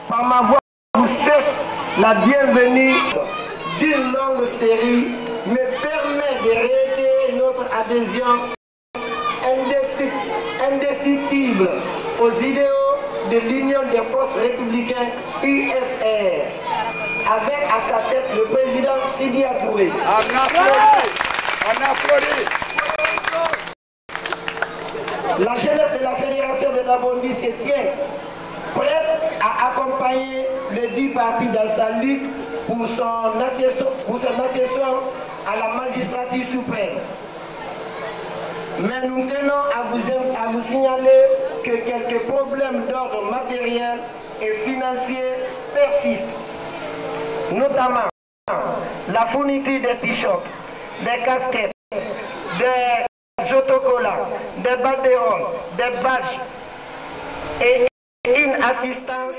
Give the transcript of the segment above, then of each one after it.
par ma voix, vous souhaite la bienvenue d'une longue série me permet de réitérer notre adhésion indéfectible aux idéaux de l'Union des forces républicaines UFR, avec à sa tête le président Sidi Touré. La jeunesse de la Fédération de Dabondi se tient prête à accompagner le dit parti dans sa lutte pour son accession à la magistrature suprême. Mais nous tenons à vous signaler que quelques problèmes d'ordre matériel et financier persistent, notamment la fourniture des t-shirts, des casquettes, des autocollants, des banderoles, des badges et une assistance.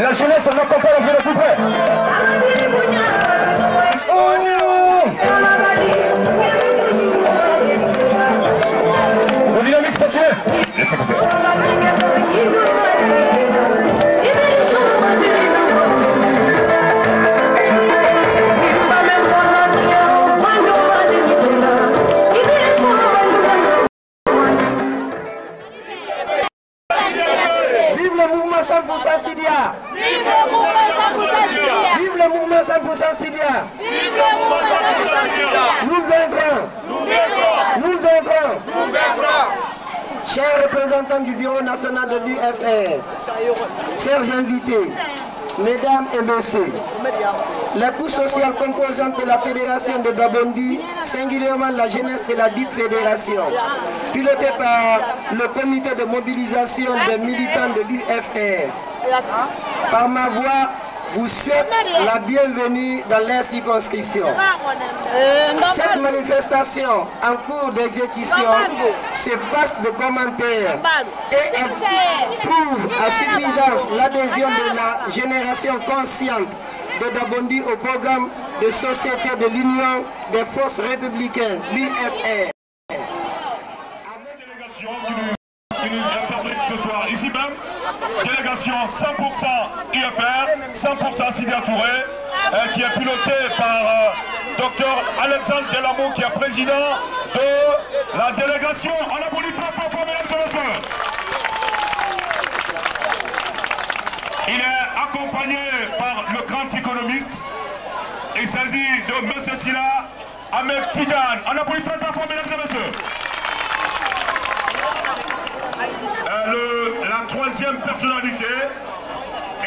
La jeunesse, on accompagne la fédération suprême. Le dynamique facile. Laissez écouter. Vive le mouvement 100% Sidia! Vive le mouvement 100% Sidia! Vive le mouvement 100% Sidia! Vive le mouvement 100% Sidia! Nous vaincrons! Nous vaincrons! Nous vaincrons! Nous vaincrons! Chers représentants du Bureau national de l'UFR, chers invités, mesdames et messieurs, la couche sociale composante de la fédération de Dabondi, singulièrement la jeunesse de la dite fédération, pilotée par le comité de mobilisation des militants de l'UFR, par ma voix, vous souhaite la bienvenue dans leur circonscription. Cette manifestation en cours d'exécution se passe de commentaires et elle prouve à suffisance l'adhésion de la génération consciente de Dabondi au programme de société de l'Union des forces républicaines, l'UFR. Avec délégation qui nous interprète ce soir. soir ici même. Délégation 100% IFR, 100% Sidia Touré, qui est pilotée par Dr Alexandre Delamou, qui est président de la délégation. On applaudit très très fort, mesdames et messieurs. Il est accompagné par le grand économiste. Il s'agit de M. Silla Ahmed Tidane. On applaudit très très fort, mesdames et messieurs. La troisième personnalité,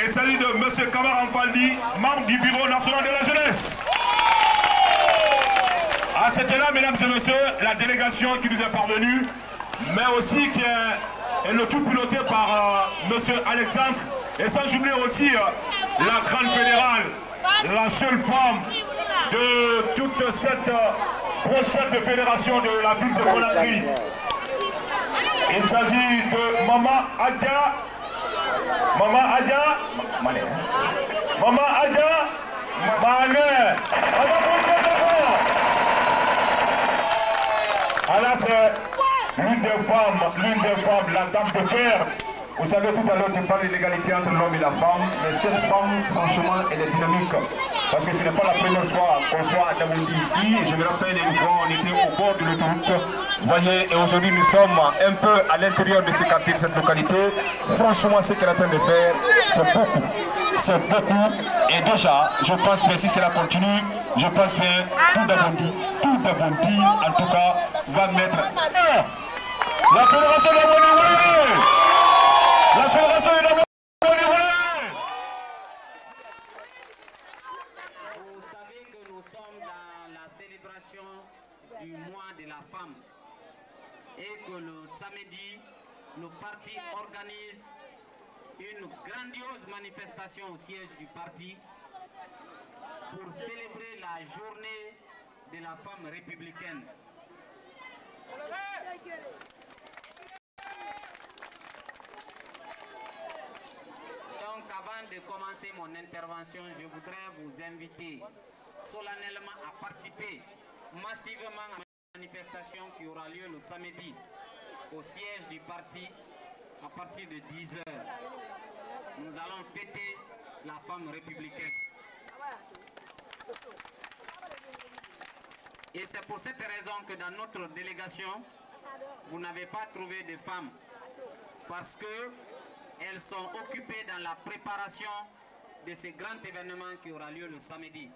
il s'agit de M. Kamar Amfaldi, membre du Bureau national de la jeunesse. C'était là, mesdames et messieurs, la délégation qui nous est parvenue, mais aussi qui est le tout piloté par M. Alexandre, et sans oublier aussi la grande fédérale, la seule femme de toute cette prochaine de fédération de la ville de Conakry. Il s'agit de Maman Adja. Maman Adja. Maman Adja. Mané. Alors c'est l'une des femmes, la dame de fer. Vous savez, tout à l'heure, tu parles de l'égalité entre l'homme et la femme, mais cette femme, franchement, elle est dynamique. Parce que ce n'est pas la première fois qu'on soit à Dabondi ici. Je me rappelle une fois, on était au bord de l'autoroute. Vous voyez, et aujourd'hui, nous sommes un peu à l'intérieur de ce quartier, de cette localité. Franchement, ce qu'elle est en train de faire, c'est beaucoup. C'est beaucoup. Et déjà, je pense que si cela continue, je pense que tout Dabondi, en tout cas, va mettre la fédération de Dabondi. La fédération de Dabondi. Vous savez que nous sommes dans la célébration du mois de la femme et que le samedi, le parti organise une grandiose manifestation au siège du parti pour célébrer la journée de la femme républicaine. Donc avant de commencer mon intervention, je voudrais vous inviter solennellement à participer massivement à la manifestation qui aura lieu le samedi au siège du parti à partir de 10 h. Nous allons fêter la femme républicaine. Et c'est pour cette raison que dans notre délégation, vous n'avez pas trouvé de femmes parce qu'elles sont occupées dans la préparation de ce grand événement qui aura lieu le samedi.